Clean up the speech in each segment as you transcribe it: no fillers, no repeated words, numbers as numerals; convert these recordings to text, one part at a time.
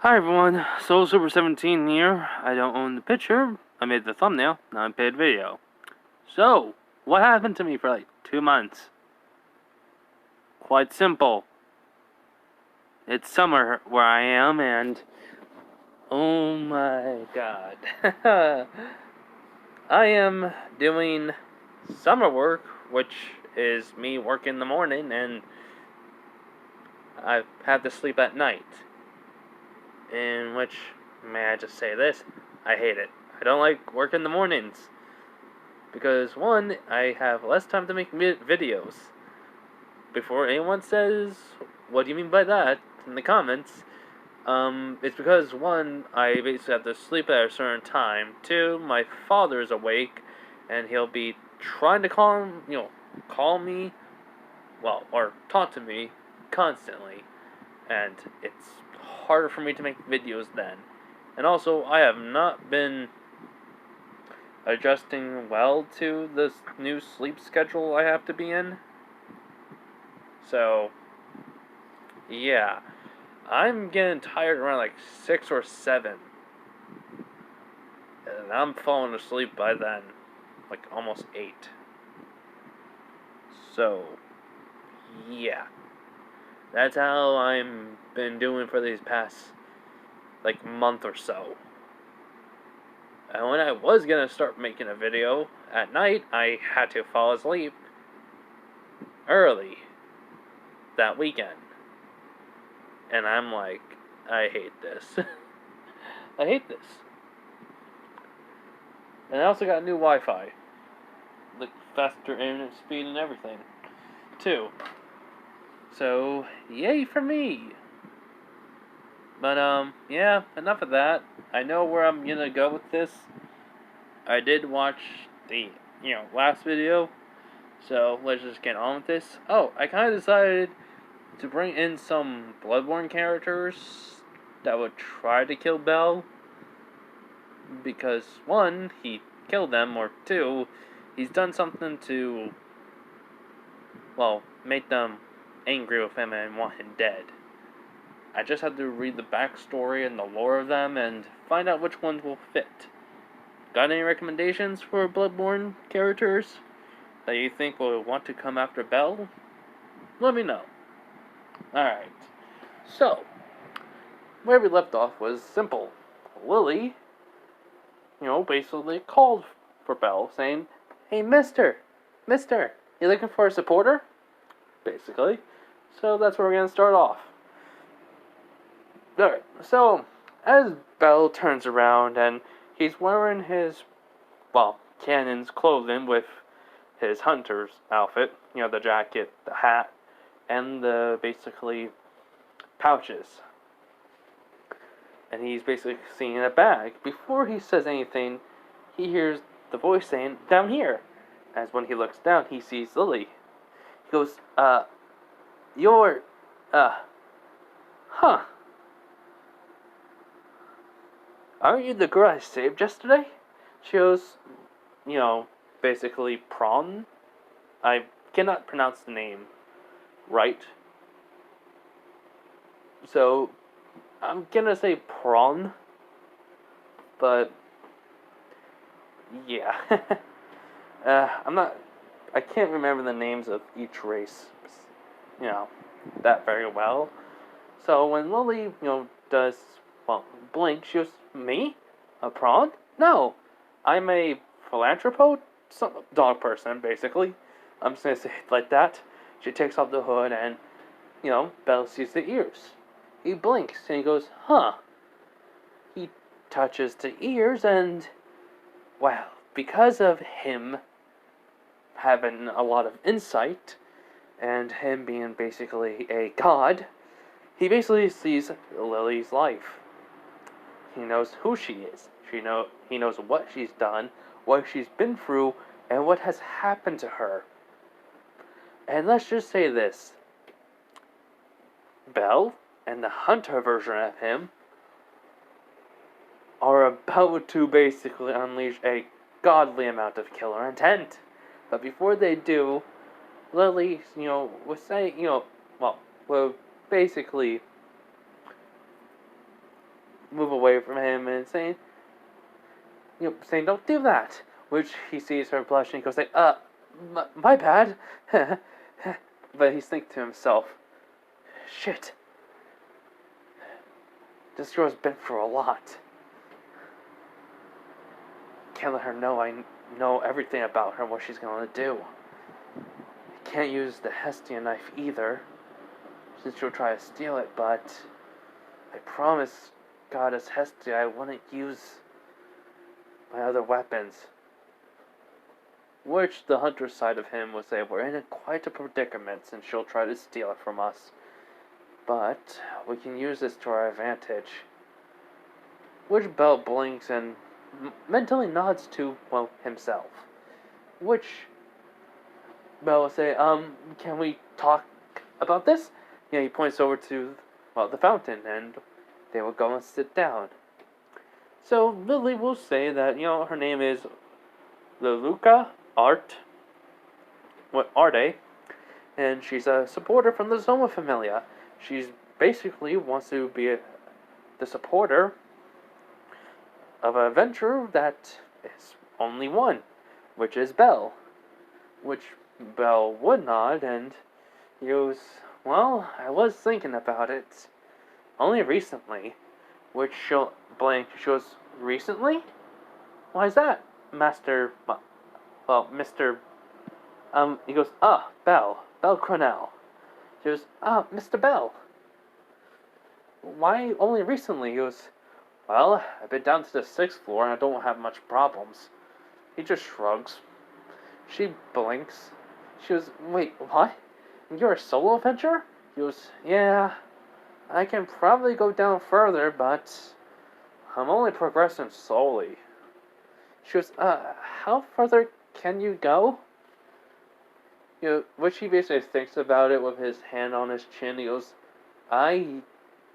Hi everyone, Soul Super 17 here. I don't own the picture. I made the thumbnail, not a paid video. So, what happened to me for like 2 months? Quite simple. It's summer where I am, and oh my god. I am doing summer work, which is me working in the morning, and I have to sleep at night. In which, may I just say this, I hate it. I don't like work in the mornings. Because, one, I have less time to make videos. Before anyone says, what do you mean by that, in the comments, it's because, one, I basically have to sleep at a certain time. Two, my father's awake, and he'll be trying to call me, well, or talk to me, constantly. And it's harder for me to make videos then. And also, I have not been adjusting well to this new sleep schedule I have to be in. So, yeah. I'm getting tired around like 6 or 7. And I'm falling asleep by then. Like almost 8. So, yeah. That's how I'm been doing for these past like month or so. And when I was gonna start making a video at night, I had to fall asleep early that weekend. And I'm like, I hate this. I hate this. And I also got new Wi-Fi. Like, faster internet speed and everything, too. So, yay for me! But, yeah, enough of that. I know where I'm gonna go with this. I did watch the, last video. So, let's just get on with this. Oh, I kind of decided to bring in some bloodborne characters that would try to kill Bell. Because, one, he killed them, or two, he's done something to, well, make them angry with him and want him dead. I just had to read the backstory and the lore of them and find out which ones will fit. Got any recommendations for Bloodborne characters that you think will want to come after Bell? Let me know. Alright. So, where we left off was simple. Lily, basically called for Bell, saying, "Hey, mister, you looking for a supporter?" Basically. So that's where we're going to start off. Alright, so, as Bell turns around and he's wearing his, Canon's clothing with his hunter's outfit, the jacket, the hat, and the, basically, pouches. And he's basically seeing a bag. Before he says anything, he hears the voice saying, "Down here." As when he looks down, he sees Lily. He goes, you're, huh. Aren't you the girl I saved yesterday? She goes, basically Prawn. I cannot pronounce the name right. So, I'm gonna say Prawn. But, yeah. I can't remember the names of each race, that very well. So when Lily, does, blink, she goes, "Me? A prawn? No, I'm a philanthropode, dog person, basically. I'm just gonna say it like that." She takes off the hood and, Belle sees the ears. He blinks and he goes, "Huh." He touches the ears and, well, because of him having a lot of insight and him being basically a god, he basically sees Lily's life. He knows who she is. He knows what she's done, what she's been through, and what has happened to her. And let's just say this. Belle and the hunter version of him are about to basically unleash a godly amount of killer intent. But before they do, Lily, will say, will basically move away from him and saying, saying, "Don't do that." Which he sees her blushing, he goes like, my bad." But he's thinking to himself, "Shit, this girl's been through a lot. Can't let her know I know everything about her and what she's gonna do. Can't use the Hestian knife either, since she'll try to steal it, but I promised Goddess Hestia I wouldn't use my other weapons." Which the hunter side of him would say, "We're in quite a predicament since she'll try to steal it from us. But we can use this to our advantage." Which Bell blinks and mentally nods to, well, himself. Which Bell will say, "Can we talk about this?" He points over to, well, the fountain, and they will go and sit down. So Lily will say that, her name is Leluca Arte, and she's a supporter from the Zoma Familia. She's basically wants to be the supporter of an adventurer that is only one, which is Belle. Which Belle would nod, and he goes, "Well, I was thinking about it only recently." Which she'll blank. She goes, "Recently? Why is that, Master? Well, Mr. He goes, Bell Cronell." She goes, Mr. Bell. "Why only recently?" He goes, "Well, I've been down to the 6th floor and I don't have much problems." He just shrugs. She blinks. She goes, "Wait, what? You're a solo adventurer?" He goes, "Yeah, I can probably go down further, but I'm only progressing slowly." She goes, "How further can you go?" Which he basically thinks about it with his hand on his chin. He goes, "I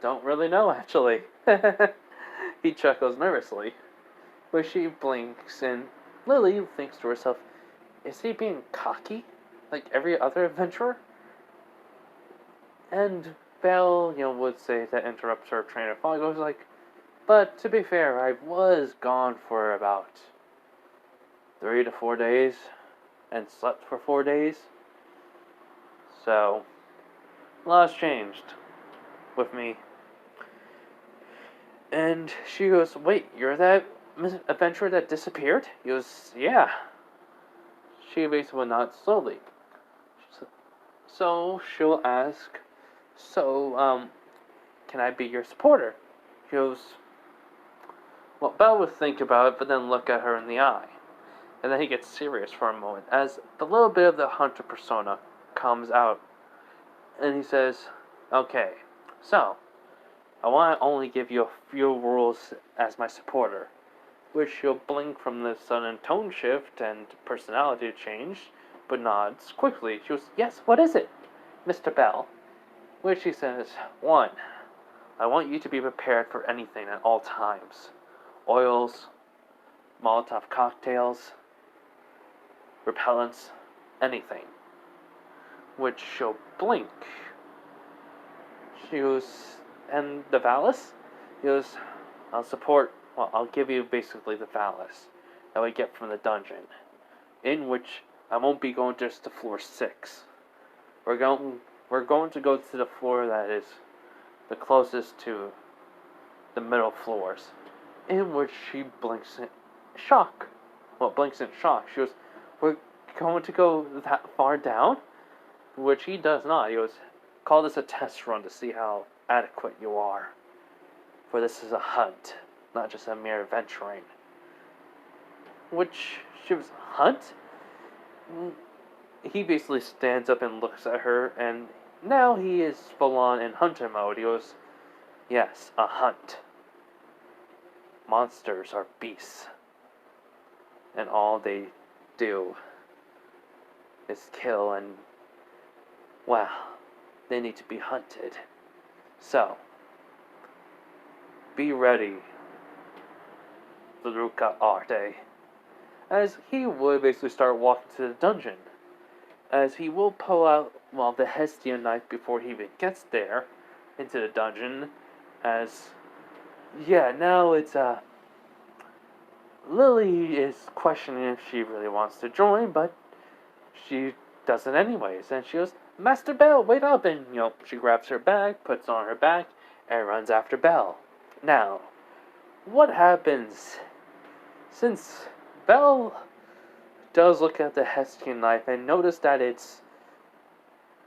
don't really know, actually." He chuckles nervously. Which she blinks, and Lily thinks to herself, is he being cocky, like every other adventurer? And Belle, would say that interrupts her train of thought. Goes like, "But to be fair, I was gone for about 3 to 4 days, and slept for 4 days. So, a lot's changed with me." And she goes, "Wait, you're that adventurer that disappeared?" He goes, "Yeah." She basically nods slowly. So she'll ask, "So, can I be your supporter?" He goes, well, Belle would think about it, but then look at her in the eye. And then he gets serious for a moment, as the little bit of the hunter persona comes out. And he says, "Okay, so, I want to only give you a few rules as my supporter." Which she'll blink from the sudden tone shift and personality change, but nods quickly. She goes, "Yes, what is it, Mr. Bell?" Which she says, 1. I want you to be prepared for anything at all times. Oils, Molotov cocktails, repellents, anything. Which she'll blink. She goes, "And the Valis?" He goes, I'll give you basically the Valis that we get from the dungeon. In which I won't be going just to floor 6. We're going to go to the floor that is the closest to the middle floors. In which she blinks in shock. Well, blinks in shock. She goes, "We're going to go that far down?" Which he does not. He goes, "Call this a test run to see how adequate you are. For this is a hunt, not just a mere adventuring." Which she was, "Hunt?" He basically stands up and looks at her, and now he is full on in hunter mode. He goes, "Yes, a hunt. Monsters are beasts, and all they do is kill, and, well, they need to be hunted. So, be ready, Leruca Arte." As he would basically start walking to the dungeon. As he will pull out, the Hestian knife before he even gets there, into the dungeon, as yeah, now it's, Lily is questioning if she really wants to join, but she does it anyways. And she goes, Master Bell, wait up! And, she grabs her bag, puts on her back, and runs after Belle. Now, what happens? Since Belle does look at the Hestian knife and notice that it's,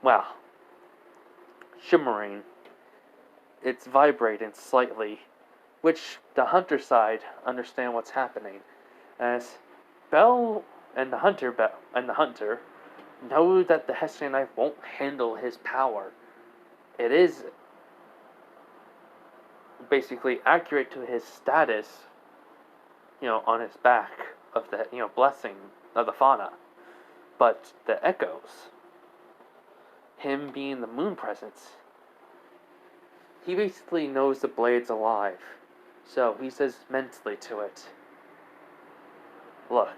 well, shimmering, it's vibrating slightly, which the hunter side understand what's happening, as Belle and the hunter know that the Hessian knife won't handle his power. It is basically accurate to his status, on his back of the, blessing of the fauna. But the echoes, him being the moon presence, he basically knows the blade's alive. So he says mentally to it, look,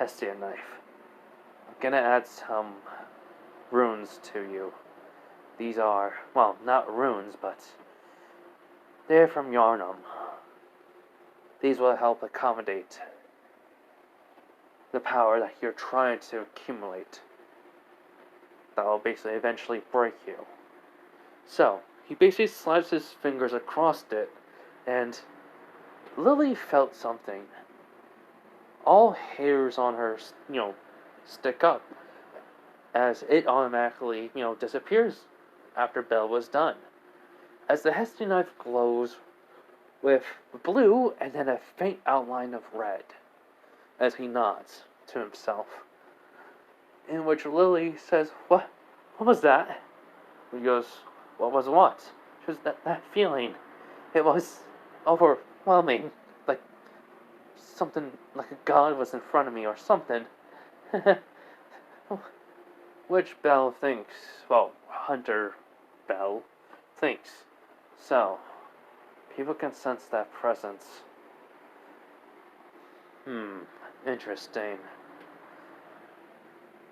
Hestian knife, I'm gonna add some runes to you. These are, well, not runes, but they're from Yarnum. These will help accommodate the power that you're trying to accumulate. That will basically eventually break you. So, he basically slides his fingers across it, and Lily felt something. All hairs on her, stick up, as it automatically, disappears after Belle was done. As the Hestian knife glows with blue and then a faint outline of red, as he nods to himself. In which Lily says, What was that? He goes, what was what? She goes, that feeling. It was overwhelming. Like something, like a god was in front of me or something. Which Belle thinks, Hunter Belle thinks. So, people can sense that presence. Interesting.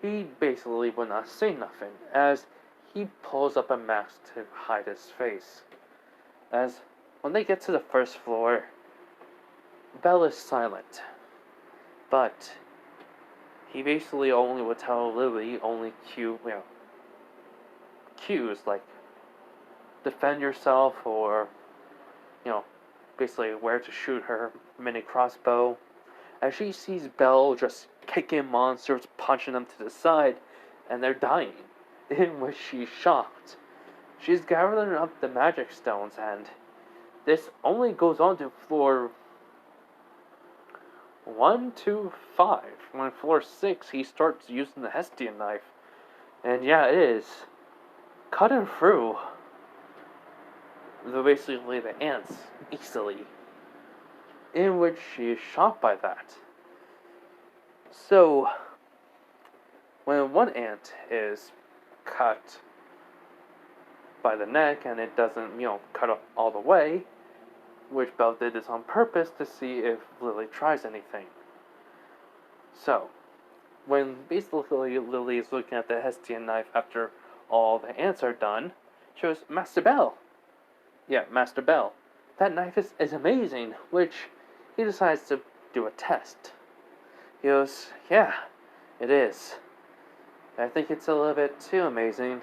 He basically would not say nothing, as he pulls up a mask to hide his face. As when they get to the first floor, Belle is silent. But he basically only would tell Lily cues like defend yourself or, basically where to shoot her mini crossbow. As she sees Belle just kicking monsters, punching them to the side, and they're dying, in which she's shocked. She's gathering up the magic stones, and this only goes on to floor 1, 2, 5. When floor 6, he starts using the Hestian knife. And yeah, it is cutting through basically the ants easily. In which she is shocked by that. So, when one ant is cut by the neck and it doesn't, cut up all the way, which Belle did this on purpose to see if Lily tries anything. So, when basically Lily is looking at the Hestian knife after all the ants are done, she goes, Master Bell. Yeah, Master Bell. That knife is amazing, which he decides to do a test. He goes, yeah, it is. I think it's a little bit too amazing.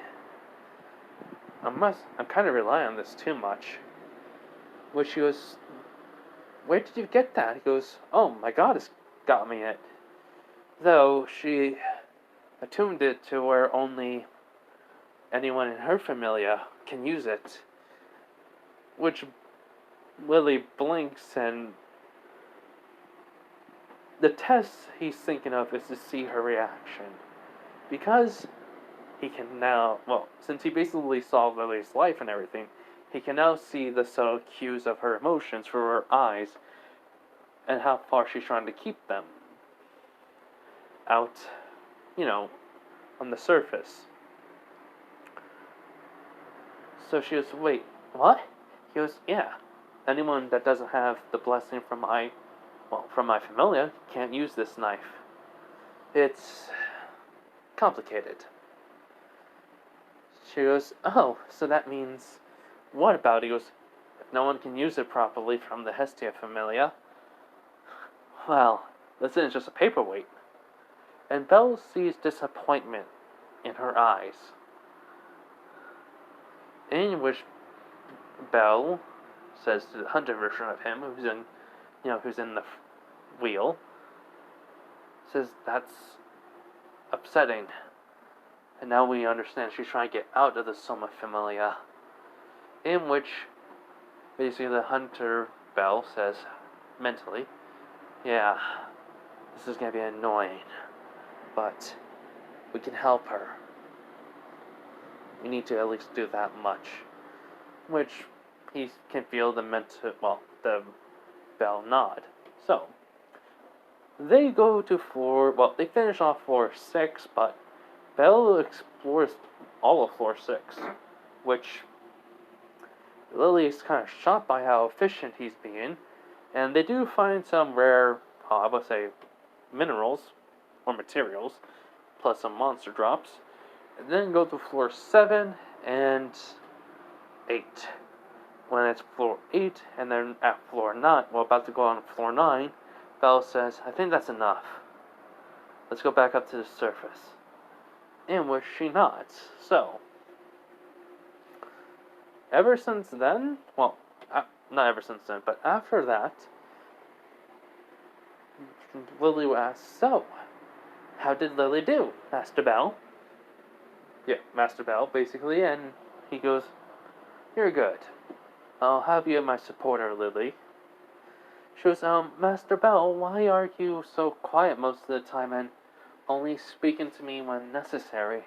I'm kind of relying on this too much. Which he goes, where did you get that? He goes, oh, my goddess got me it. Though she attuned it to where only anyone in her familia can use it. Which Lily blinks, and the test he's thinking of is to see her reaction. Because he can now, since he basically saw Lily's life and everything, he can now see the subtle cues of her emotions through her eyes and how far she's trying to keep them out, on the surface. So she goes, wait, what? He goes, yeah. Anyone that doesn't have the blessing from my familia can't use this knife. It's complicated. She goes, oh, so that means, what about it? He goes, if no one can use it properly from the Hestia Familia, well, this is just a paperweight. And Belle sees disappointment in her eyes, in which Belle says to the hunter version of him, who's in the wheel, says that's upsetting. And now we understand she's trying to get out of the Soma Familia. In which, basically, the hunter Belle says, mentally, yeah, this is going to be annoying, but we can help her. We need to at least do that much. Which he can feel the Belle nod. So, they go to they finish off floor 6, but Belle explores all of floor 6, which Lily is kind of shocked by how efficient he's being, and they do find some rare, minerals, or materials, plus some monster drops, and then go to floor 7 and 8. When it's floor 8, and then at floor 9, about to go on floor 9, Belle says, I think that's enough. Let's go back up to the surface. In which she nods. So, ever since then, not ever since then, but after that, Lily asks, so, how did Lily do, Master Belle? Yeah, Master Belle, basically, and he goes, you're good. I'll have you as my supporter, Lily. She goes, Master Belle, why are you so quiet most of the time and only speaking to me when necessary?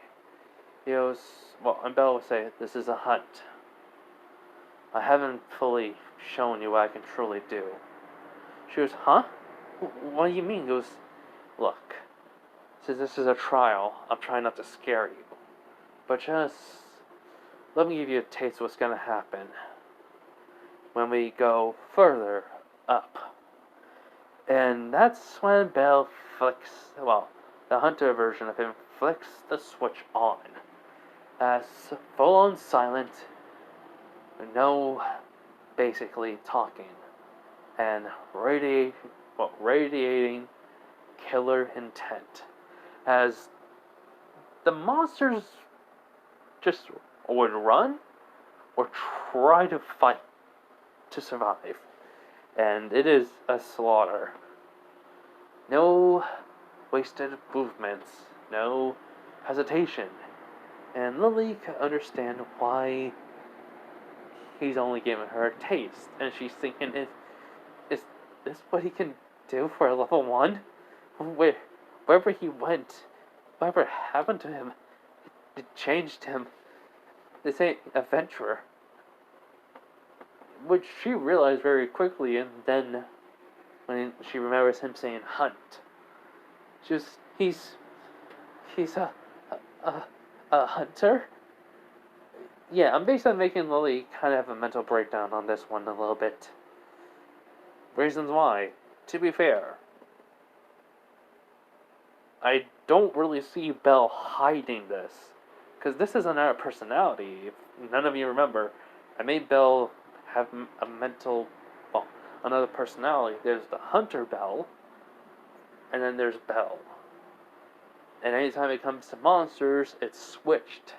He goes, and Belle would say, this is a hunt. I haven't fully shown you what I can truly do. She goes, huh? What do you mean? He goes, look, since this is a trial, I'm trying not to scare you. But just let me give you a taste of what's going to happen when we go further up. And that's when Belle flicks, the hunter version of him flicks the switch on. As full on silent, no basically talking, and radiating killer intent. As the monsters just would run or try to fight to survive. And it is a slaughter. No wasted movements, no hesitation. And Lily can understand why he's only giving her a taste. And she's thinking, is this what he can do for a level 1? Wherever he went, whatever happened to him, it changed him. This ain't adventurer. Which she realized very quickly, and then when she remembers him saying hunt, he's a hunter? Yeah, I'm basically making Lily kind of have a mental breakdown on this one a little bit. Reasons why. To be fair, I don't really see Belle hiding this, because this is another personality. If none of you remember, I made Belle have another personality. There's the hunter Belle, and then there's Belle. And anytime it comes to monsters, it's switched,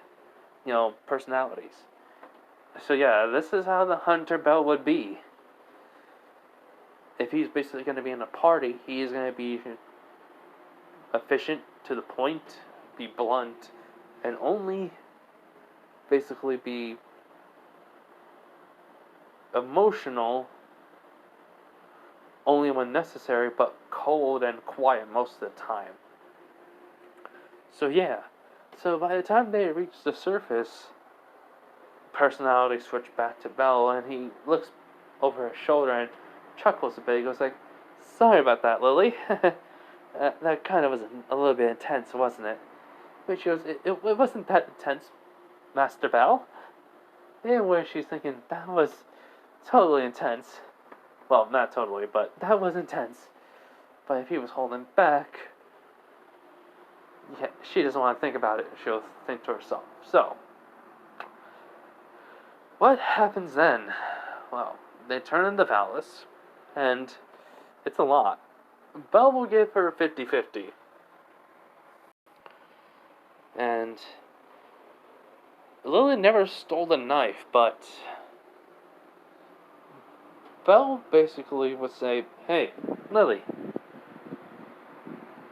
personalities. So yeah, this is how the hunter Belle would be. If he's basically going to be in a party, he's going to be efficient, to the point, be blunt, and only basically be emotional only when necessary, but cold and quiet most of the time. So yeah, so by the time they reach the surface, personality switched back to Belle, and he looks over his shoulder and chuckles a bit. He goes like, sorry about that, Lily. That kind of was a little bit intense, wasn't it? But she goes, it wasn't that intense, Master Belle. And where she's thinking, that was totally intense. Well, not totally, but that was intense. But if he was holding back, yeah, she doesn't want to think about it. She'll think to herself. So, what happens then? well, they turn in the palace, and it's a lot. Belle will give her 50-50. And Lily never stole the knife, but Belle basically would say, "Hey, Lily."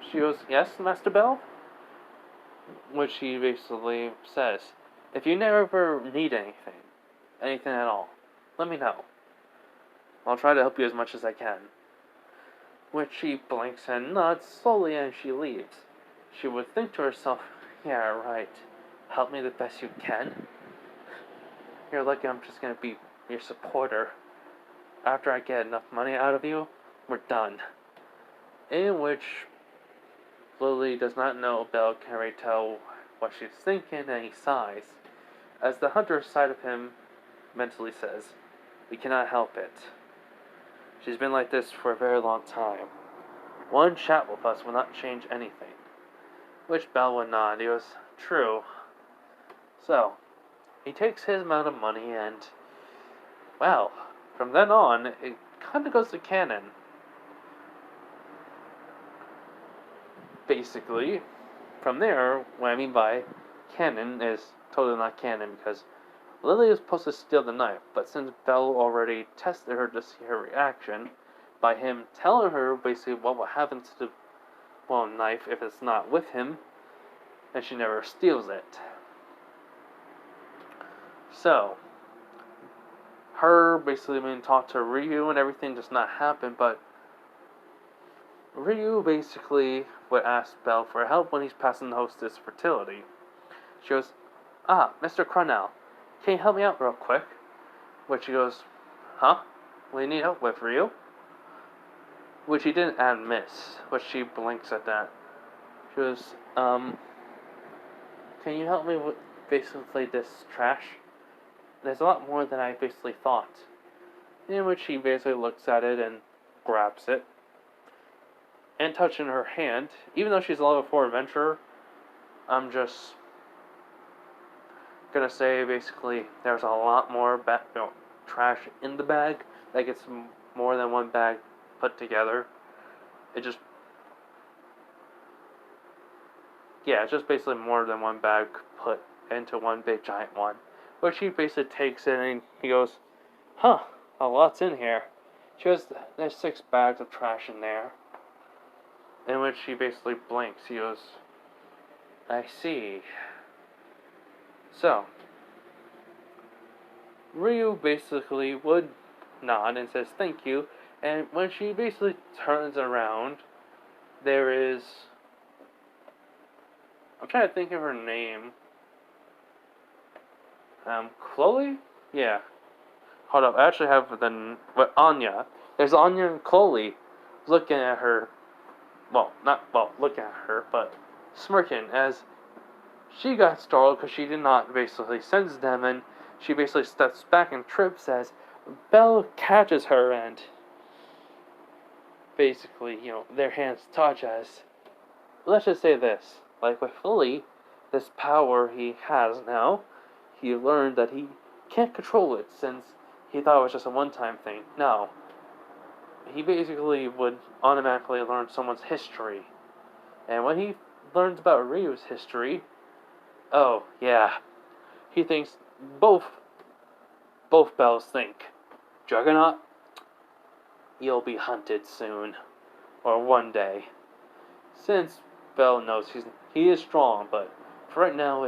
She goes, "Yes, Master Belle?" Which she basically says, "If you never need anything at all, let me know. I'll try to help you as much as I can." Which she blinks and nods slowly as she leaves. She would think to herself, "Yeah, right. Help me the best you can. You're lucky I'm just gonna be your supporter. After I get enough money out of you, we're done." In which Lily does not know Belle can already tell what she's thinking, and he sighs, as the hunter side of him mentally says, "We cannot help it. She's been like this for a very long time. One chat with us will not change anything." Which Belle would nod. He goes, "True." So, he takes his amount of money and, well, from then on, it kind of goes to canon. Basically, from there, what I mean by canon is totally not canon because Lily is supposed to steal the knife, but since Belle already tested her to see her reaction by him telling her basically what will happen to the knife if it's not with him, and she never steals it. So, her basically being talked to Ryu and everything does not happen, but Ryu basically would ask Belle for help when he's passing the hostess fertility. She goes, Mr. Cornell, can you help me out real quick?" Which he goes, "Huh? What do you need help with, Ryu?" Which he didn't add miss, which she blinks at that. She goes, "Can you help me with basically this trash? There's a lot more than I basically thought." In which he basically looks at it and grabs it. And touching her hand, even though she's a level 4 adventurer, I'm just gonna say basically there's a lot more trash in the bag. Like it's more than one bag put together. It's just basically more than one bag put into one big giant one. Which he basically takes it and he goes, "Huh, a lot's in here." She goes, "There's 6 bags of trash in there." In which she basically blinks. He goes, "I see." So, Ryu basically would nod and says thank you, and when she basically turns around, there is... I'm trying to think of her name. Chloe? Yeah. Hold up, I actually have Anya. There's Anya and Chloe looking at her. Looking at her, but smirking as she got startled because she did not basically sense them, and she basically steps back and trips as Belle catches her, and basically, their hands touch as, let's just say this, like with Lily, this power he has now, he learned that he can't control it since he thought it was just a one-time thing. No. He basically would automatically learn someone's history. And when he learns about Ryu's history, oh, yeah, he thinks both Bells think, "Juggernaut, you'll be hunted soon, or one day." Since Belle knows he is strong, but for right now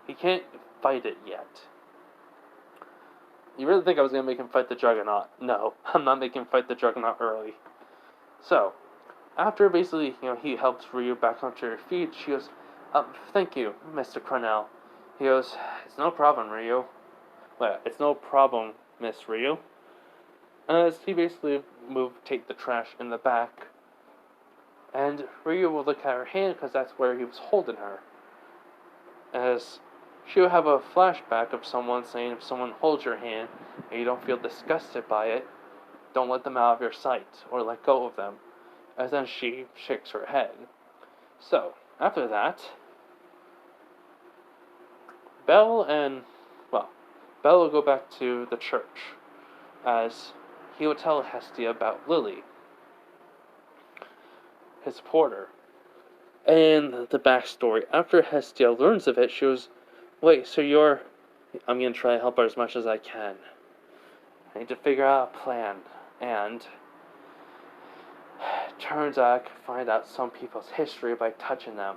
he can't fight it yet. You really think I was going to make him fight the Juggernaut? No, I'm not making him fight the Juggernaut early. So, after basically, he helps Ryu back onto her feet, she goes, "Thank you, Mr. Cornell." He goes, "It's no problem, Ryu." Well, "It's no problem, Miss Ryu." As he basically take the trash in the back. And Ryu will look at her hand because that's where he was holding her. As she will have a flashback of someone saying if someone holds your hand and you don't feel disgusted by it, don't let them out of your sight or let go of them. As then she shakes her head. So, after that, Belle and, Belle will go back to the church, as he would tell Hestia about Lily, his supporter. And the backstory, after Hestia learns of it, she goes, wait, so you're... I'm going to try to help her as much as I can. I need to figure out a plan. And turns out I can find out some people's history by touching them.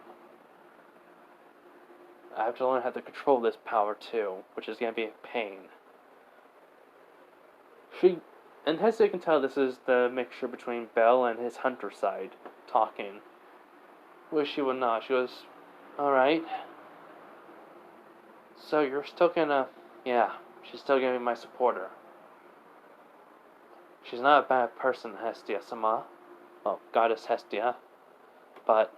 I have to learn how to control this power too, which is going to be a pain. And Hestia can tell this is the mixture between Belle and his hunter side talking. Which she would not. She goes, alright. So you're still gonna... Yeah, she's still gonna be my supporter. She's not a bad person, Hestia-sama. Well, Goddess Hestia. But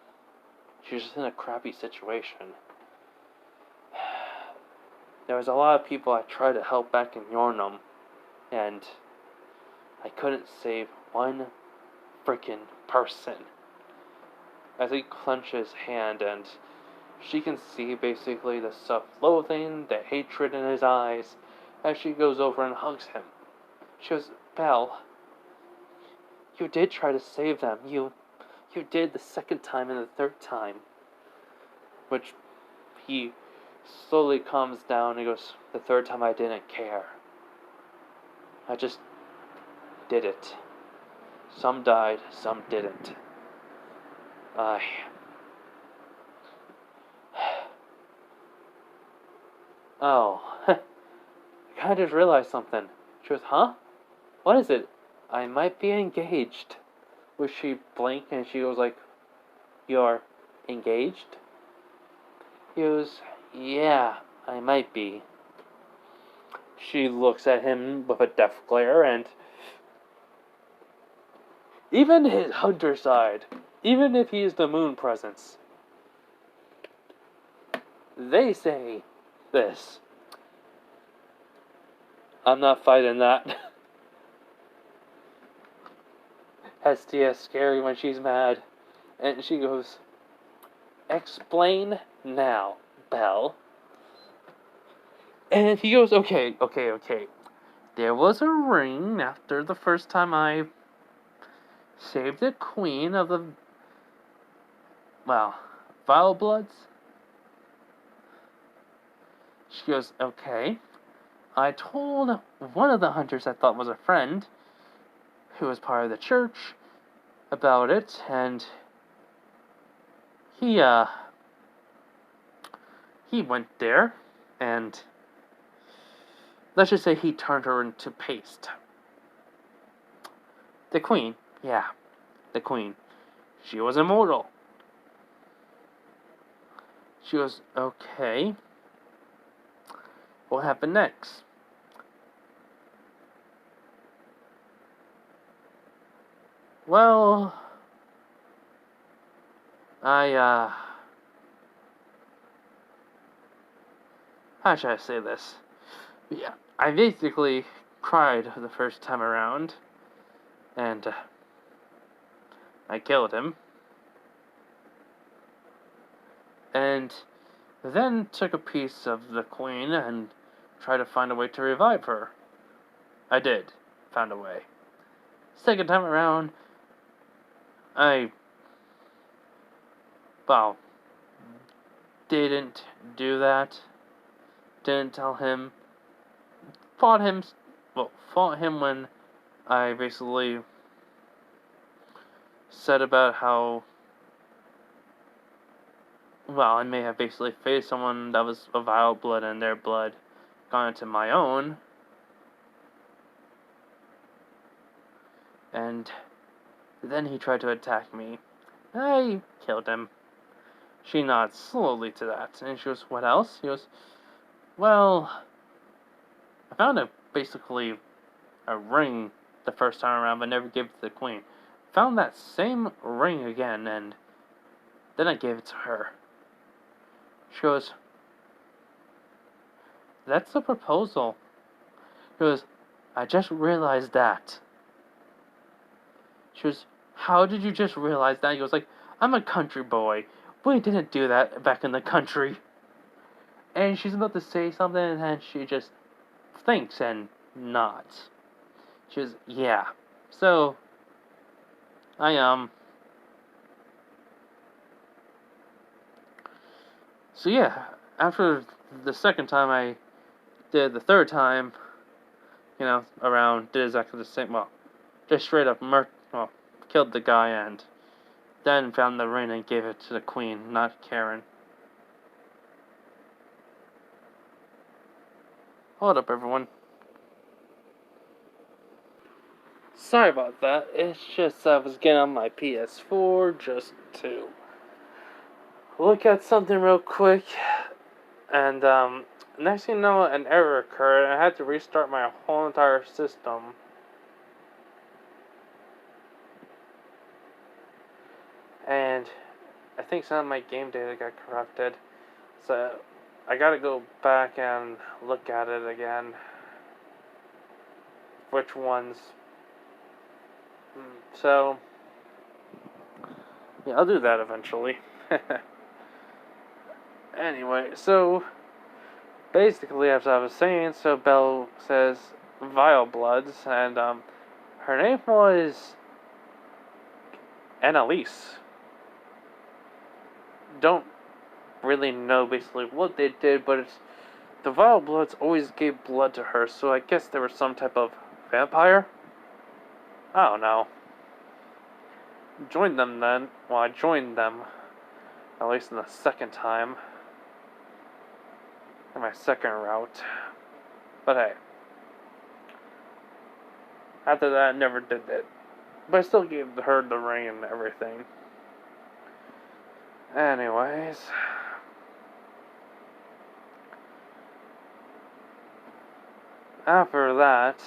she's just in a crappy situation. There was a lot of people I tried to help back in Yornum, and I couldn't save one freaking person. As he clenches his hand, and she can see basically the self-loathing, the hatred in his eyes, as she goes over and hugs him. She goes, Belle, you did try to save them. You did the second time and the third time. Which he slowly calms down and goes, the third time I didn't care. I just did it. Some died, some didn't. Oh, I kinda just realized something. She goes, huh? What is it? I might be engaged. Which she blinked and she goes like, you're engaged? He goes, yeah, I might be. She looks at him with a death glare, and even his hunter side, even if he is the moon presence, they say this. I'm not fighting that. Hestia is scary when she's mad. And she goes, explain now, Belle. And he goes, okay. There was a ring after the first time I saved the queen of the... well, Vile Bloods. She goes, okay. I told one of the hunters I thought was a friend, who was part of the church, about it, and he went there, and let's just say he turned her into paste. The queen, yeah, the queen. She was immortal. She goes, okay. What happened next? Well, how should I say this? Yeah, I basically cried the first time around, and I killed him. And then took a piece of the queen and tried to find a way to revive her. I did. Found a way. Second time around, well, didn't do that. Didn't tell him. Fought him when I basically said about how, well, I may have basically faced someone that was of vile blood and their blood gone into my own. And then he tried to attack me. I killed him. She nods slowly to that, and she goes, what else? He goes, well, I found basically a ring the first time around, but never gave it to the queen. Found that same ring again, and then I gave it to her. She goes, that's a proposal. He goes, I just realized that. She goes, how did you just realize that? He goes like, I'm a country boy. We didn't do that back in the country. And she's about to say something, and then she just thinks and nods. She goes, yeah. So, I, so yeah, after the second time I did the third time, did exactly the same, just straight up killed the guy and then found the ring and gave it to the queen, not Karen. Hold up, everyone. Sorry about that. It's just I was getting on my PS4 just to look at something real quick, and next thing you know, an error occurred, and I had to restart my whole entire system. And I think some of my game data got corrupted, so I gotta go back and look at it again. Which ones? So, yeah, I'll do that eventually. Anyway, so basically, as I was saying, so Belle says Vile Bloods, and her name was Annalise. Don't really know basically what they did, but the Vile Bloods always gave blood to her, so I guess there was some type of vampire? I don't know. Joined them then. Well, I joined them, at least in the second time. In my second route. But hey. After that, I never did it. But I still gave her the ring and everything. Anyways. After that,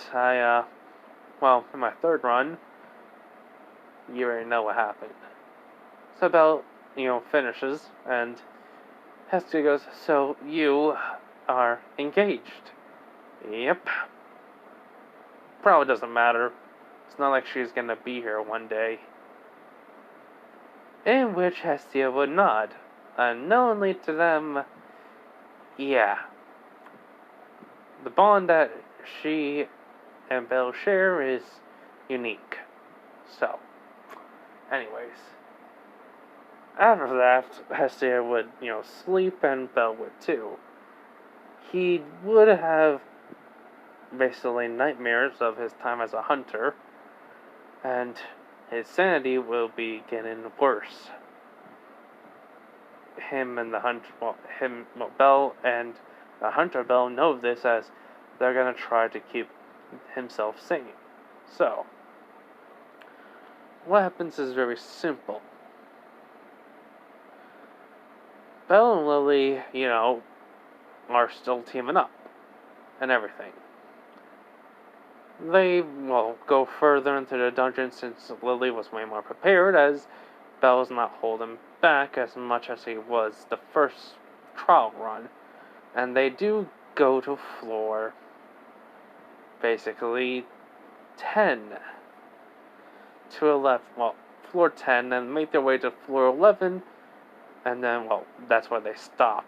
in my third run, you already know what happened. So Belle, finishes, and Hester goes, so you are engaged. Yep. Probably doesn't matter. It's not like she's gonna be here one day. In which Hestia would nod, unknowingly to them, yeah. The bond that she and Belle share is unique. So, anyways. After that, Hestia would, sleep and Belle would too. He would have basically nightmares of his time as a hunter, and his sanity will be getting worse. Belle and the hunter Belle know this, as they're gonna try to keep himself sane. So, what happens is very simple. Belle and Lily, are still teaming up and everything. They, go further into the dungeon since Lily was way more prepared, as Belle's not holding back as much as he was the first trial run. And they do go to floor, basically, 10 to 11. Floor 10, and make their way to floor 11, and then, that's where they stop.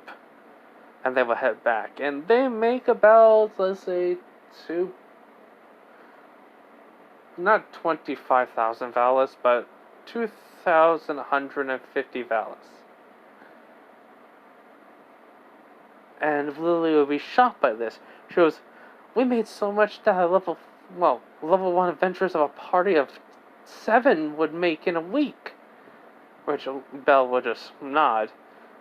And they will head back. And they make about, let's say, not 25,000 Valis, but 2,150 Valis. And Lily will be shocked by this. She goes, we made so much that level 1 adventurers of a party of 7 would make in a week. Which Belle would just nod.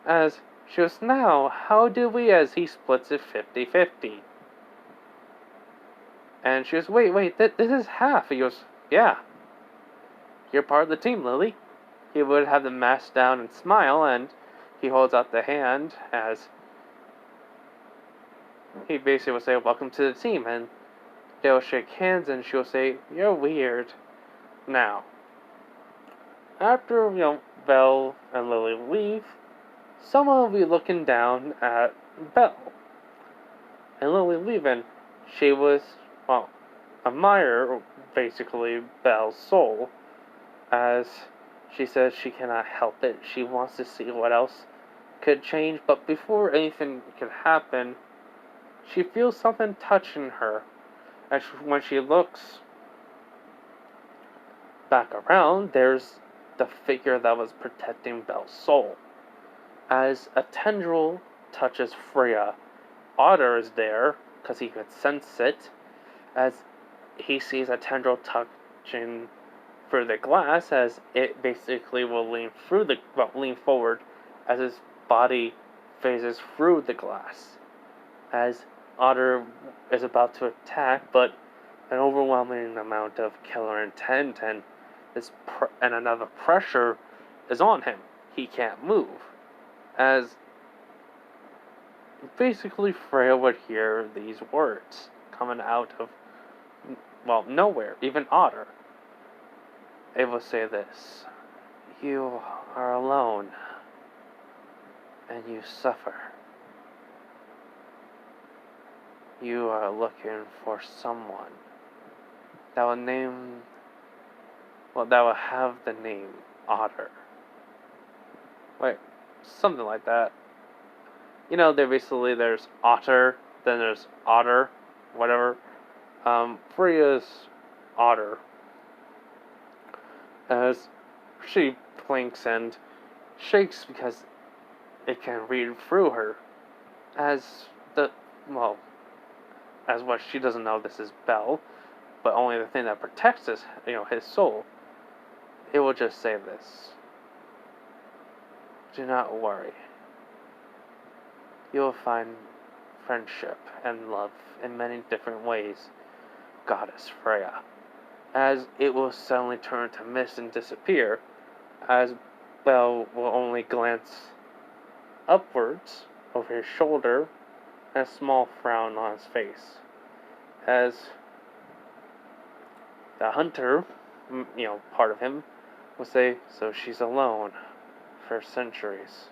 As she goes, now, how do we, as he splits it 50-50. And she goes, wait, this is half. He goes, yeah. You're part of the team, Lily. He would have the mask down and smile, and he holds out the hand as he basically will say, welcome to the team, and they'll shake hands, and she'll say, you're weird. Now, after, Belle and Lily leave, someone will be looking down at Belle. And Lily leaving, she was, admire, basically, Belle's soul, as she says she cannot help it. She wants to see what else could change, but before anything could happen, she feels something touching her. And when she looks back around, there's the figure that was protecting Belle's soul. As a tendril touches Freya, Otter is there, because he could sense it, as he sees a tendril touching through the glass, as it basically will lean forward as his body phases through the glass. As Otter is about to attack, but an overwhelming amount of killer intent and another pressure is on him. He can't move. As basically Freya would hear these words coming out of, nowhere, even Otter. It will say this: "You are alone, and you suffer. You are looking for someone that will have the name Otter." Wait, something like that. There's Otter, then there's Otter, whatever. Freya's Otter. As she blinks and shakes because it can read through her. As what she doesn't know, this is Belle, but only the thing that protects his soul. It will just say this: "Do not worry. You will find friendship and love in many different ways, Goddess Freya." As it will suddenly turn to mist and disappear, as Belle will only glance upwards over his shoulder and a small frown on his face. As the hunter, part of him, will say, "So she's alone for centuries.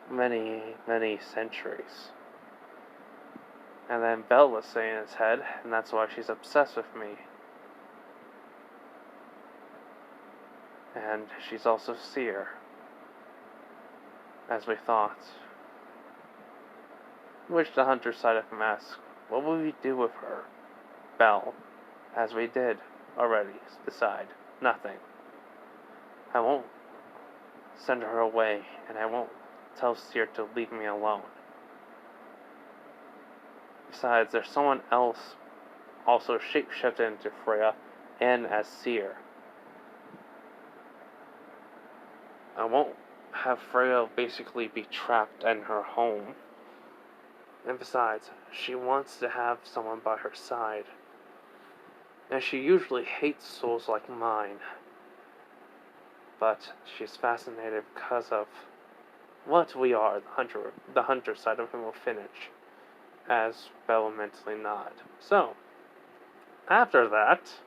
Many, many centuries." And then Belle will say in his head, "And that's why she's obsessed with me. And she's also seer, as we thought." Which the hunter side of him asks, "What will we do with her?" Belle, "As we did already decide, nothing. I won't send her away, and I won't tell Seer to leave me alone. Besides, there's someone else also shapeshifted into Freya and as Seer. I won't have Freya basically be trapped in her home. And besides, she wants to have someone by her side. And she usually hates souls like mine. But she's fascinated because of what we are." The hunter side of him will finish, as Belle will mentally nod. So, after that,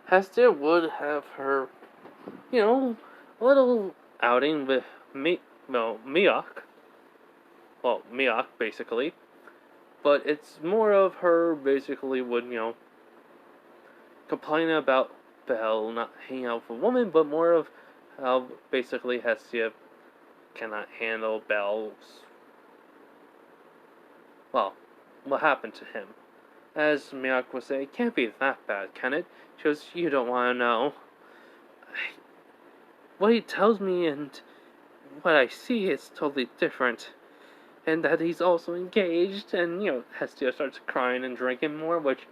Hestia would have her, little outing with Miak. Well, Miak, basically. But it's more of her basically would, complaining about Belle not hanging out with a woman, but more of how basically Hestia cannot handle Belle's, what happened to him. As Miak would say, "It can't be that bad, can it?" She goes, "You don't want to know. What he tells me and what I see is totally different. And that he's also engaged," and, Hestia starts crying and drinking more, which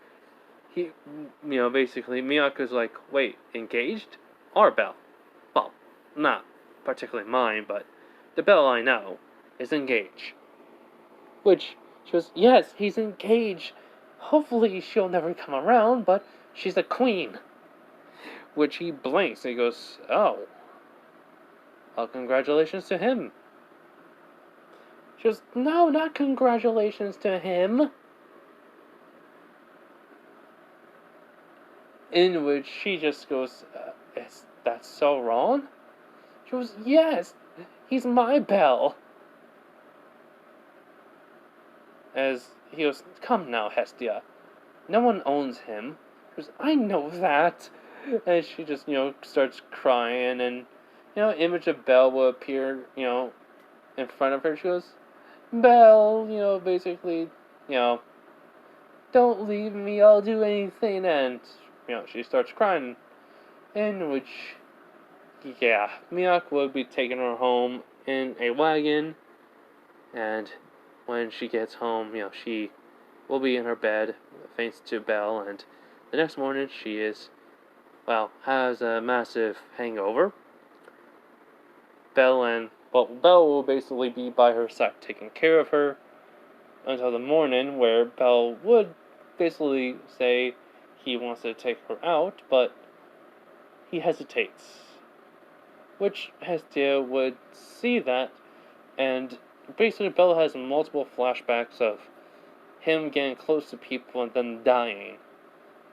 basically Miyako's like, "Wait, engaged? Or Belle?" Well, not particularly mine, but the Belle I know is engaged. Which, she goes, "Yes, he's engaged. Hopefully she'll never come around, but she's a queen." Which he blinks and he goes, "Oh. Well, congratulations to him." She goes, "No, not congratulations to him." In which she just goes, "Is that so wrong?" She goes, "Yes, he's my Belle." As he goes, "Come now, Hestia. No one owns him." She goes, "I know that." And she just, starts crying, and, image of Belle will appear, in front of her. She goes, "Belle," basically you know, don't leave me, I'll do anything, and, she starts crying, in which, yeah, Miyako would be taking her home in a wagon, and when she gets home, she will be in her bed, thanks to Belle, and the next morning she has a massive hangover. Belle will basically be by her side taking care of her until the morning, where Belle would basically say he wants to take her out, but he hesitates. Which Hestia would see that, and basically Belle has multiple flashbacks of him getting close to people and then dying.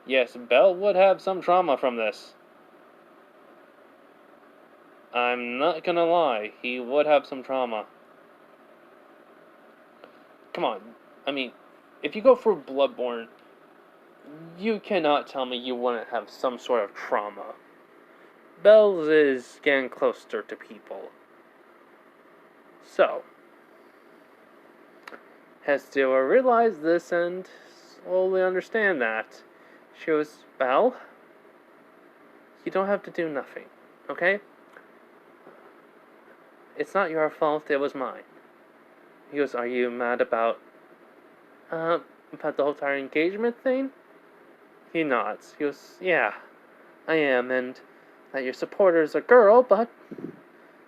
Yes, Belle would have some trauma from this. I'm not gonna lie, he would have some trauma. Come on, I mean, if you go for Bloodborne, you cannot tell me you wouldn't have some sort of trauma. Belle's is getting closer to people. So, Hestia will realize this and slowly understand that. She goes, Belle, you don't have to do nothing, okay? It's not your fault, it was mine. He goes, are you mad about the whole entire engagement thing? He nods. He goes, yeah, I am, and that your supporter's a girl, but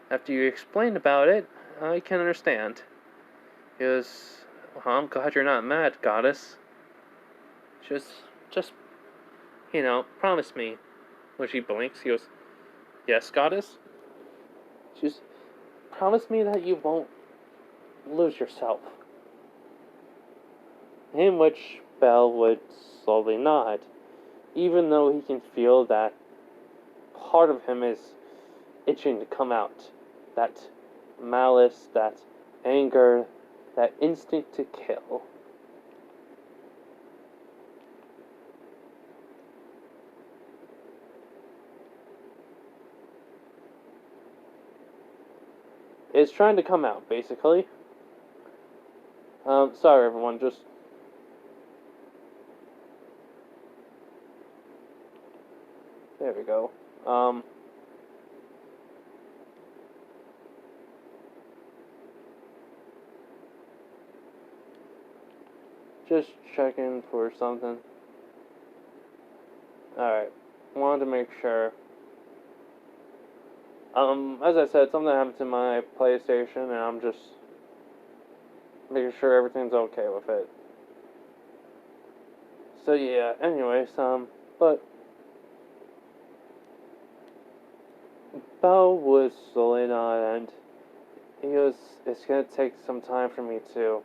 after you explained about it, I can understand. He goes, well, I'm glad you're not mad, goddess. She goes, just, promise me. When she blinks, he goes, yes, goddess? She goes, promise me that you won't lose yourself. In which Belle would slowly nod, even though he can feel that part of him is itching to come out. That malice, that anger, that instinct to kill. It's trying to come out, basically. Sorry everyone, just... There we go. Just checking for something. Alright. Wanted to make sure. As I said, something happened to my PlayStation, and I'm just making sure everything's okay with it. So yeah, anyways, but Belle was slowly nod, and he goes, it's gonna take some time for me to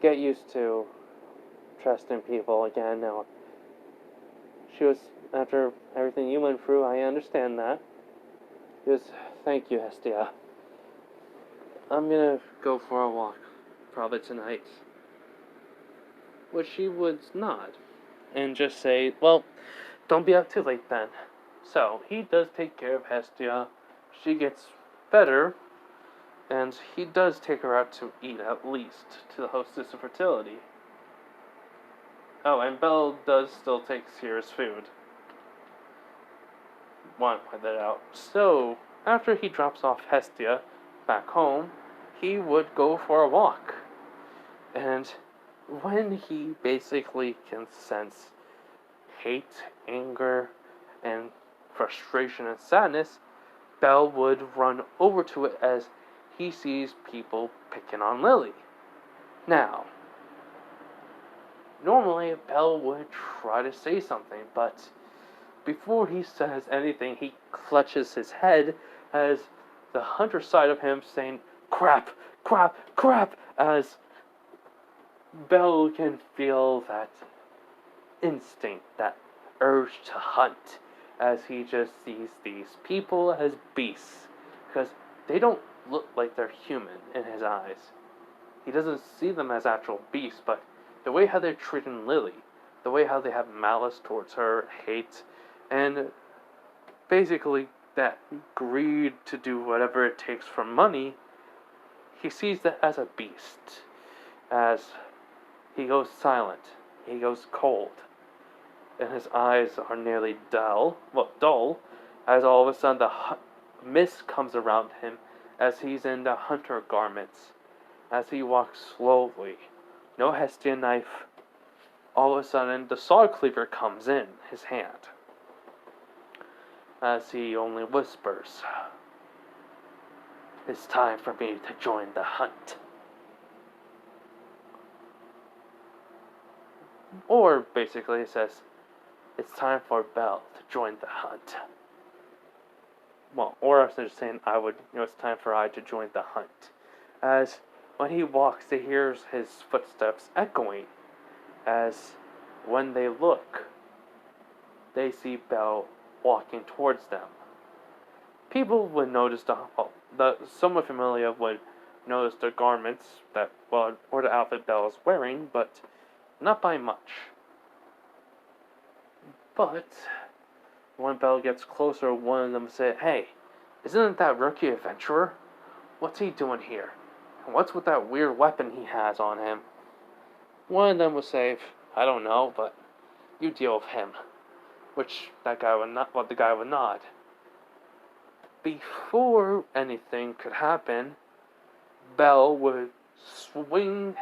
get used to trusting people again now. She was, after everything you went through, I understand that. He goes, thank you, Hestia. I'm gonna go for a walk, probably tonight. Which she would nod, and just say, well, don't be up too late then. So, he does take care of Hestia. She gets better, and he does take her out to eat, at least, to the hostess of fertility. Oh, and Belle does still take Sierra's food. Want to point that out. So, after he drops off Hestia back home, he would go for a walk. And when he basically can sense hate, anger, and frustration and sadness, Belle would run over to it as he sees people picking on Lily. Now, normally Belle would try to say something, but before he says anything, he clutches his head as the hunter side of him saying, crap, crap, crap, as Belle can feel that instinct, that urge to hunt, as he just sees these people as beasts, because they don't look like they're human in his eyes. He doesn't see them as actual beasts, but the way how they're treating Lily, the way how they have malice towards her, hate, and basically that greed to do whatever it takes for money, he sees that as a beast, as he goes silent, he goes cold, and his eyes are nearly dull, as all of a sudden the mist comes around him as he's in the hunter garments, as he walks slowly, no Hestian knife. All of a sudden, the saw cleaver comes in his hand, as he only whispers, "It's time for me to join the hunt." Or basically, it says, "It's time for Belle to join the hunt." Well, or I was just saying, it's time for I to join the hunt. As when he walks, he hears his footsteps echoing. As when they look, they see Belle walking towards them. People would notice the somewhat familiar would notice the garments or the outfit Belle is wearing, but not by much. But when Belle gets closer, one of them said, "Hey, isn't that rookie adventurer? What's he doing here? And what's with that weird weapon he has on him?" One of them would say, "I don't know, but you deal with him." Which the guy would nod. Before anything could happen, Belle would swing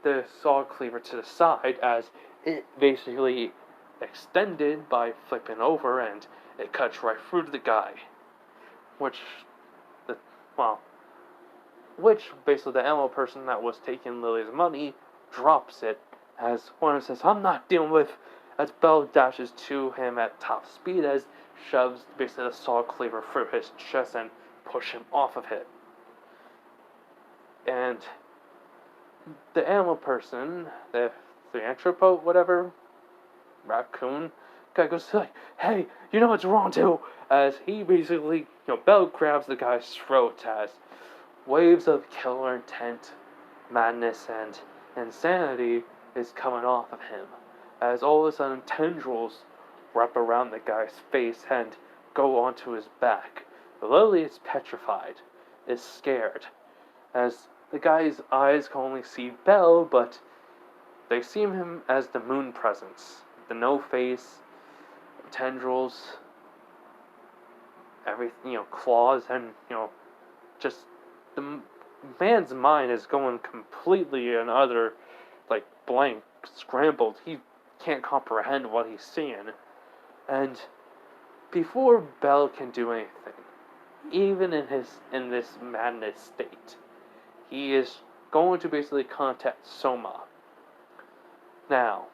the saw cleaver to the side as it basically extended by flipping over, and it cuts right through the guy. Which basically the ammo person that was taking Lily's money drops it as Warner says, "I'm not dealing with," as Belle dashes to him at top speed as shoves basically the saw cleaver through his chest and push him off of it. And the animal person, the anthropo, whatever, raccoon, guy goes like, "Hey, you know what's wrong too?" As he basically, Belle grabs the guy's throat as waves of killer intent, madness, and insanity is coming off of him. As all of a sudden tendrils wrap around the guy's face and go onto his back. Lily is petrified, is scared, as the guy's eyes can only see Belle, but they see him as the moon presence. The no face, tendrils, everything, claws, and, just the man's mind is going completely and utter, blank, scrambled. He can't comprehend what he's seeing. And before Belle can do anything, even in this madness state, he is going to basically contact Soma. Now,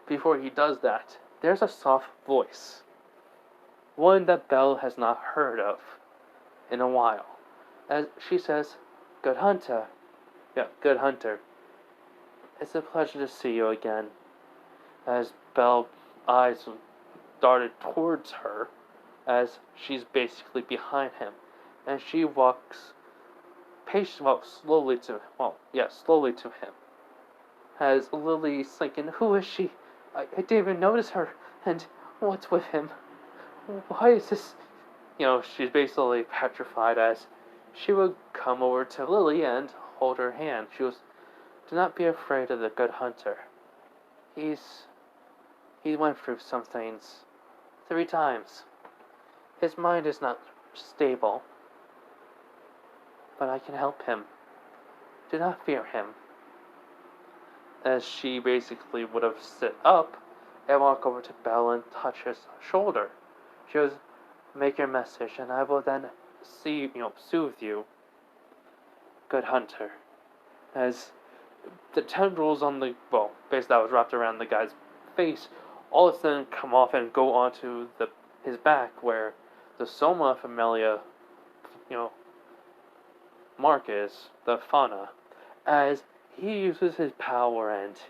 before he does that, there's a soft voice. One that Belle has not heard of in a while. As she says, "Good hunter." Yeah, "Good hunter. It's a pleasure to see you again." As Belle's eyes darted towards her, as she's basically behind him, and she walks slowly to him. As Lily's thinking, "Who is she? I didn't even notice her, and what's with him? Why is this?" She's basically petrified as she would come over to Lily and hold her hand. She was, "Do not be afraid of the good hunter. He went through some things 3 times. His mind is not stable, but I can help him. Do not fear him." As she basically would have sit up and walk over to Belle and touch his shoulder. She goes, "Make your message, and I will then soothe you, good hunter." As the tendrils on basically that was wrapped around the guy's face, all of a sudden come off and go onto his back, where the Soma Familia, mark is, the fauna, as he uses his power and,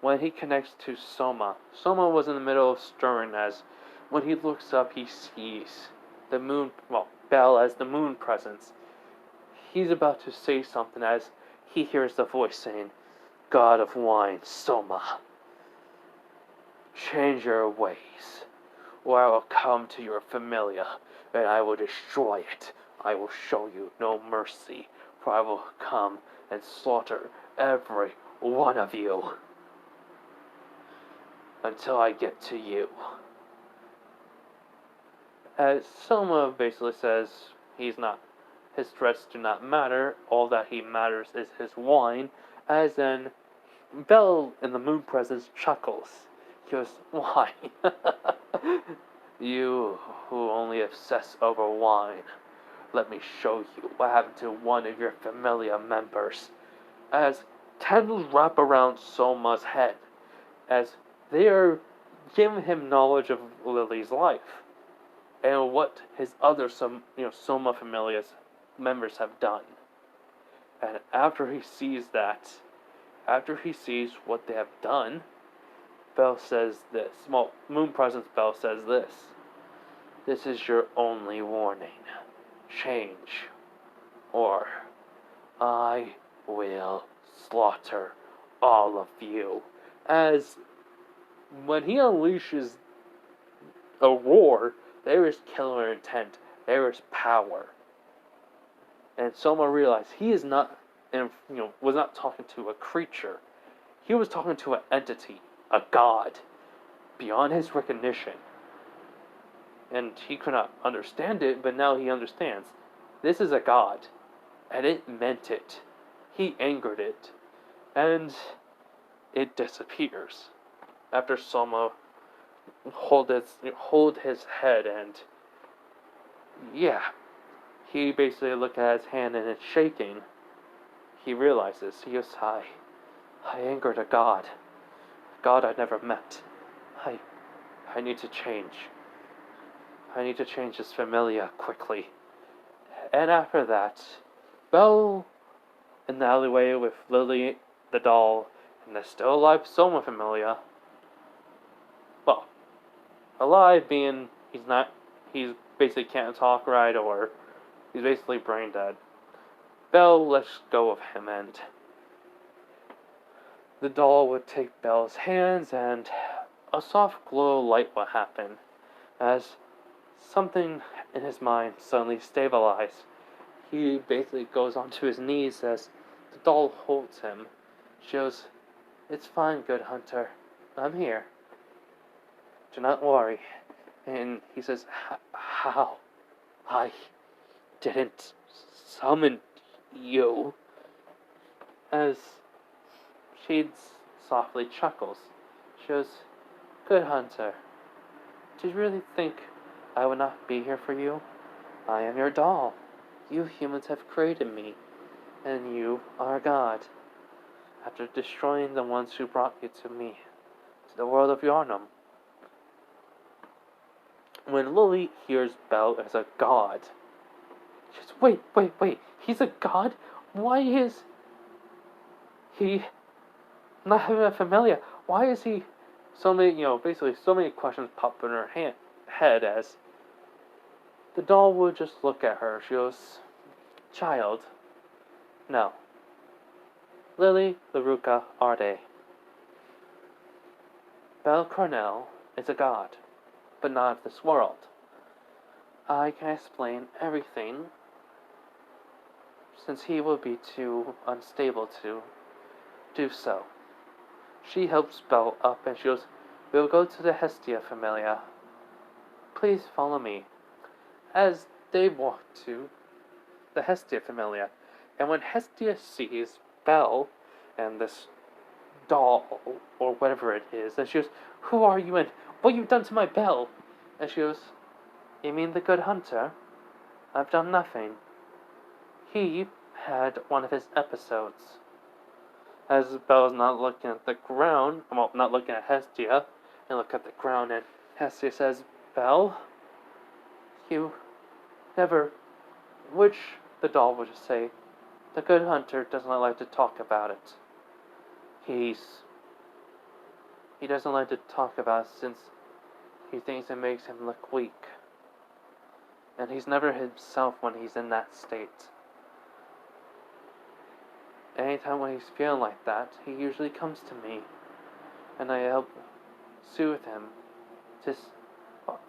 when he connects to Soma was in the middle of stirring, as when he looks up, he sees the moon, Belle as the moon presence. He's about to say something as he hears the voice saying, "God of wine, Soma, change your ways, or I will come to your familia, and I will destroy it. I will show you no mercy, for I will come and slaughter every one of you until I get to you. As Soma basically says, he's not. His threats do not matter. All that he matters is his wine. As then, Bell in the Moon Presence chuckles. He goes, "Wine? You who only obsess over wine. Let me show you what happened to one of your familia members." As candles wrap around Soma's head, as they are giving him knowledge of Lily's life and what his other Soma familia's members have done. And after he sees that, after he sees what they have done, Bell says this. Well, Moon Presence Bell says this. "This is your only warning. Change, or I will slaughter all of you." As when he unleashes a roar, there is killer intent. There is power. And Soma realized he is not, was not talking to a creature. He was talking to an entity, a god, beyond his recognition. And he could not understand it, but now he understands. This is a god, and it meant it. He angered it, and it disappears. After Soma hold his head, and he basically looked at his hand and it's shaking. He realizes, he goes, I angered a god I never met. I need to change. I need to change this familia quickly. And after that, Belle in the alleyway with Lily, the doll, and the still alive Soma familia. Well, alive being he's basically can't talk right, or he's basically brain dead. Belle lets go of him, and the doll would take Belle's hands, and a soft glow of light would happen, as something in his mind suddenly stabilized. He basically goes onto his knees as the doll holds him. She goes, "It's fine, good hunter. I'm here. Do not worry." And he says, "How? I didn't summon you." As she softly chuckles. She goes, "Good hunter. Did you really think I would not be here for you? I am your doll. You humans have created me, and you are a god. After destroying the ones who brought you to me, to the world of Yarnum." When Lily hears Bell as a god, she says, wait, he's a god? Why is he not having a familia? Why is he so many, basically so many questions pop in her head as the doll would just look at her. She goes, "Child, no. Lily, Laruka, Arde. Bell Cornell is a god, but not of this world. I can explain everything, since he will be too unstable to do so." She helps Bell up, and she goes, "We will go to the Hestia Familia. Please follow me." As they walk to the Hestia Familia, and when Hestia sees Bell and this doll, or whatever it is, and she goes, "Who are you, and what you've done to my Bell?" And she goes, "You mean the good hunter? I've done nothing. He had one of his episodes." As Bell's not looking at the ground, well, not looking at Hestia, and look at the ground, and Hestia says, "Bell, you never," which the doll would just say, "The good hunter does not like to talk about it. He doesn't like to talk about it since he thinks it makes him look weak. And he's never himself when he's in that state. Anytime when he's feeling like that, he usually comes to me, and I help soothe him,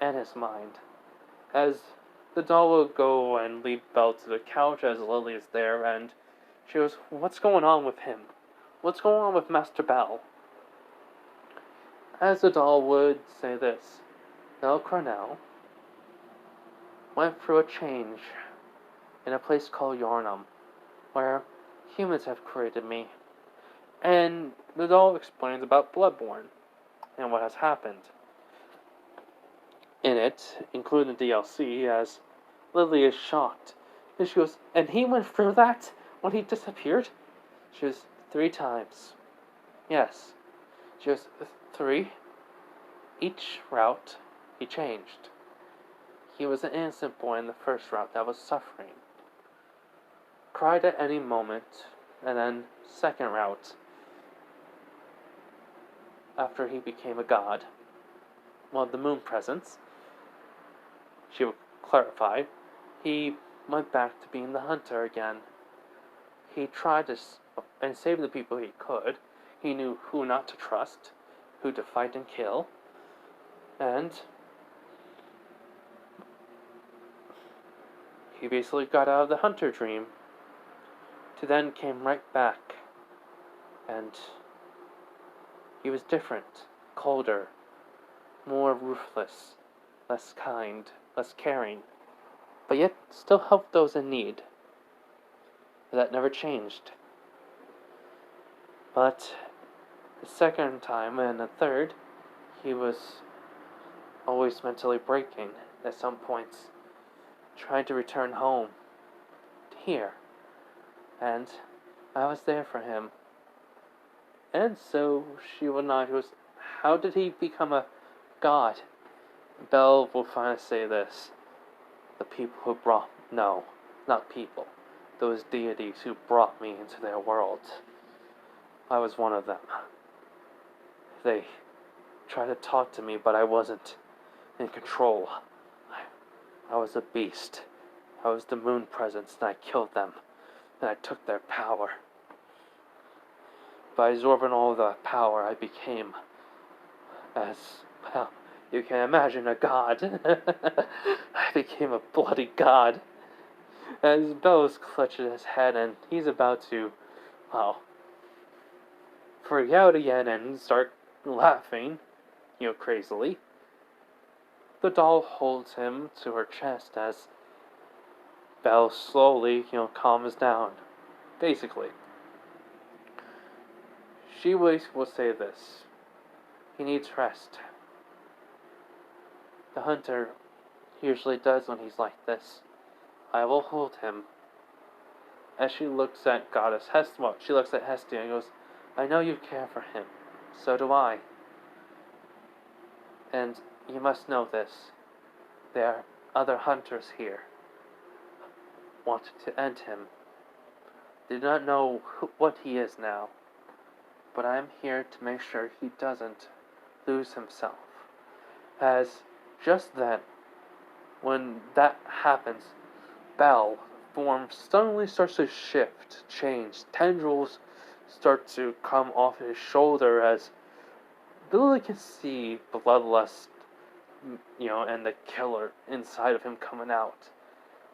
and his mind." As the doll will go and lead Belle to the couch as Lily is there, and she goes, "What's going on with him? what's going on with Master Bell? As the doll would say this, Bell Cornell went through a change in a place called Yarnum, where humans have created me. And the doll explains about Bloodborne and what has happened in it, including the DLC, as Lily is shocked. And she goes, and he went through that when he disappeared? She goes, 3 times. Yes. She goes, 3? Each route, he changed. He was an innocent boy in the first route that was suffering. Cried at any moment, and then second route, after he became a god. Well, the moon presence, she would clarify, he went back to being the hunter again. He tried to and save the people he could. He knew who not to trust, who to fight and kill, and he basically got out of the hunter dream to then came right back, and he was different, colder, more ruthless, less kind, less caring, but yet still helped those in need. That never changed. But the second time and the third, he was always mentally breaking at some points, trying to return home, to here. And I was there for him. And so she would not. He was, how did he become a god? Belle will finally say this. The people who brought, no, not people. Those deities who brought me into their world. I was one of them. They tried to talk to me, but I wasn't in control. I was a beast. I was the moon presence, and I killed them. And I took their power. By absorbing all the power, I became, as, well, you can imagine, a god. I became a bloody god. As Bellows clutches his head, and he's about to, well, freak out again and start laughing, crazily. The doll holds him to her chest as Belle slowly, calms down. Basically. She will say this. He needs rest. The hunter usually does when he's like this. I will hold him. As she looks at Goddess Hestia, well, she looks at Hestia and goes, I know you care for him. So do I. And you must know this. There are other hunters here. Wanted to end him. They do not know what he is now. But I am here to make sure he doesn't lose himself. As just then, when that happens, Bell form suddenly starts to shift, change. Tendrils start to come off his shoulder as Billy can see bloodlust, and the killer inside of him coming out.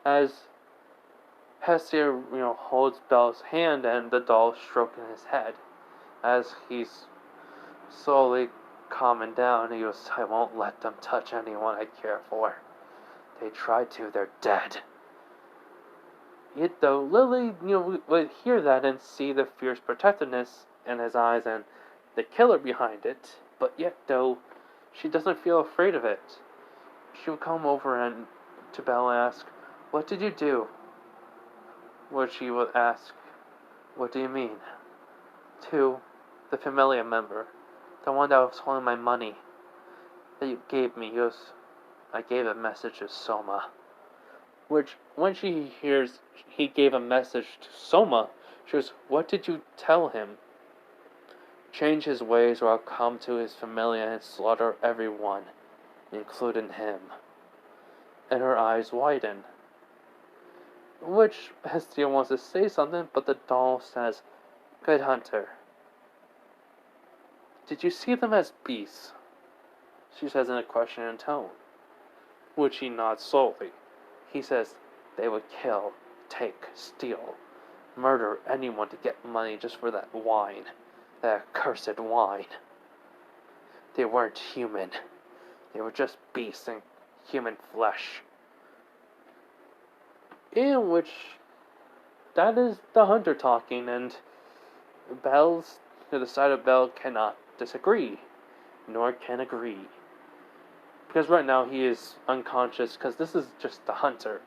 As Hestia, holds Bell's hand and the doll stroking his head. As he's slowly calming down, he goes, I won't let them touch anyone I care for. They try to, they're dead. Yet though, Lily, would hear that and see the fierce protectiveness in his eyes and the killer behind it, but yet though, she doesn't feel afraid of it. She would come over and to Belle and ask, what did you do? What she would ask, what do you mean? To the familiar member, the one that was holding my money that you gave me, he goes, I gave a message to Soma. Which, when she hears he gave a message to Soma, she goes, what did you tell him? Change his ways or I'll come to his familiar and slaughter everyone, including him. And her eyes widen. Which Hestia wants to say something, but the doll says, good hunter. Did you see them as beasts? She says in a questioning tone. Which he nods slowly. He says, they would kill, take, steal, murder anyone to get money just for that wine. That accursed wine. They weren't human. They were just beasts in human flesh. In which, that is the hunter talking, and the side of Bell cannot disagree, nor can agree. Because right now he is unconscious, because this is just the hunter.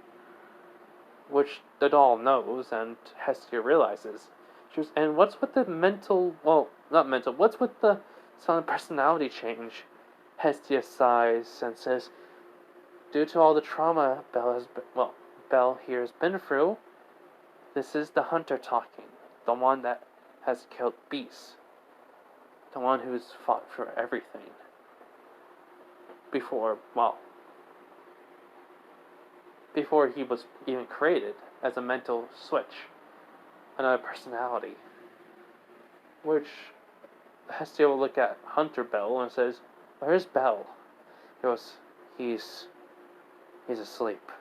Which the doll knows, and Hestia realizes. And what's with the what's with the sudden personality change? Hestia sighs and says, due to all the trauma Bell here has been through, this is the hunter talking. The one that has killed beasts. The one who's fought for everything. Before he was even created as a mental switch. Another personality. Which Hestia will look at Hunter Bell and says, where's Bell? He goes, he's asleep.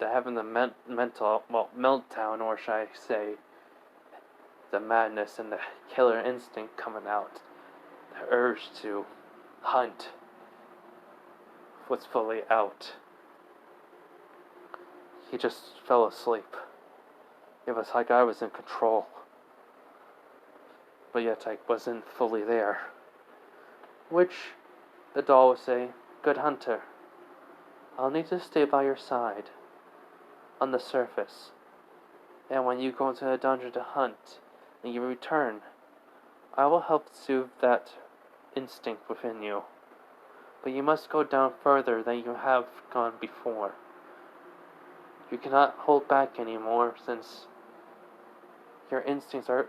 Having the meltdown, or should I say, the madness and the killer instinct coming out, the urge to hunt was fully out. He just fell asleep. It was like I was in control, but yet I wasn't fully there. Which the doll would say, good hunter, I'll need to stay by your side on the surface, and when you go into the dungeon to hunt and you return, I will help soothe that instinct within you. But you must go down further than you have gone before. You cannot hold back anymore, since your instincts are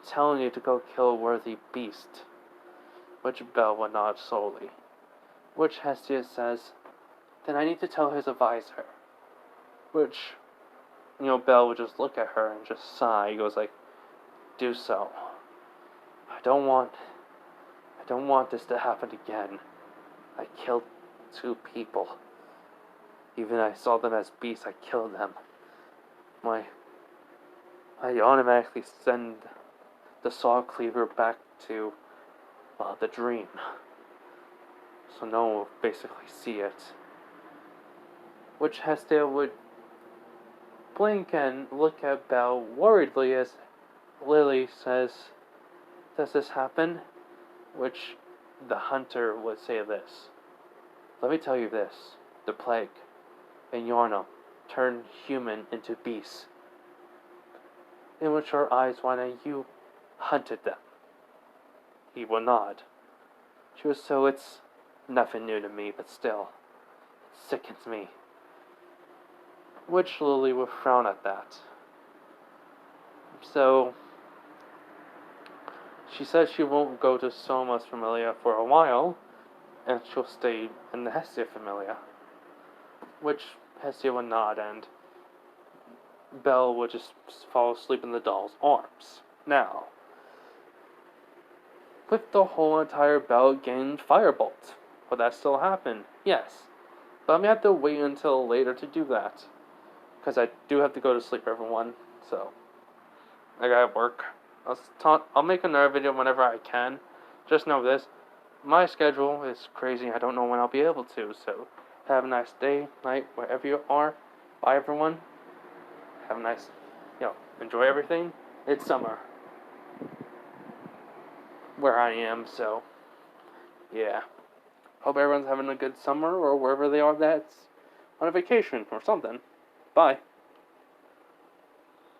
telling you to go kill a worthy beast. Which Bell would nod slowly. Which Hestia says, then I need to tell his advisor. Which, Bell would just look at her and just sigh. He goes like, do so. I don't want this to happen again. I killed 2 people. Even I saw them as beasts, I killed them. I automatically send the saw cleaver back to the dream. So no one will basically see it. Which Hestia would blink and look at Bell worriedly as Lily says, does this happen? Which the hunter would say this. Let me tell you this. The plague in Yarnum turned human into beasts. In which her eyes widen, you hunted them. He will nod. She was so it's nothing new to me, but still, it sickens me. Which Lily would frown at that. So, she says she won't go to Soma's Familia for a while, and she'll stay in the Hestia Familia. Which Hestia would nod, and Belle would just fall asleep in the doll's arms. Now, with the whole entire Belle gained Firebolt. Will that still happen? Yes. But I'm going to have to wait until later to do that. Because I do have to go to sleep, everyone. So, I gotta work. I'll make another video whenever I can. Just know this. My schedule is crazy. I don't know when I'll be able to. So, have a nice day, night, wherever you are. Bye, everyone. Have a nice, enjoy everything. It's summer where I am, so, yeah. Hope everyone's having a good summer, or wherever they are that's on a vacation or something. Bye.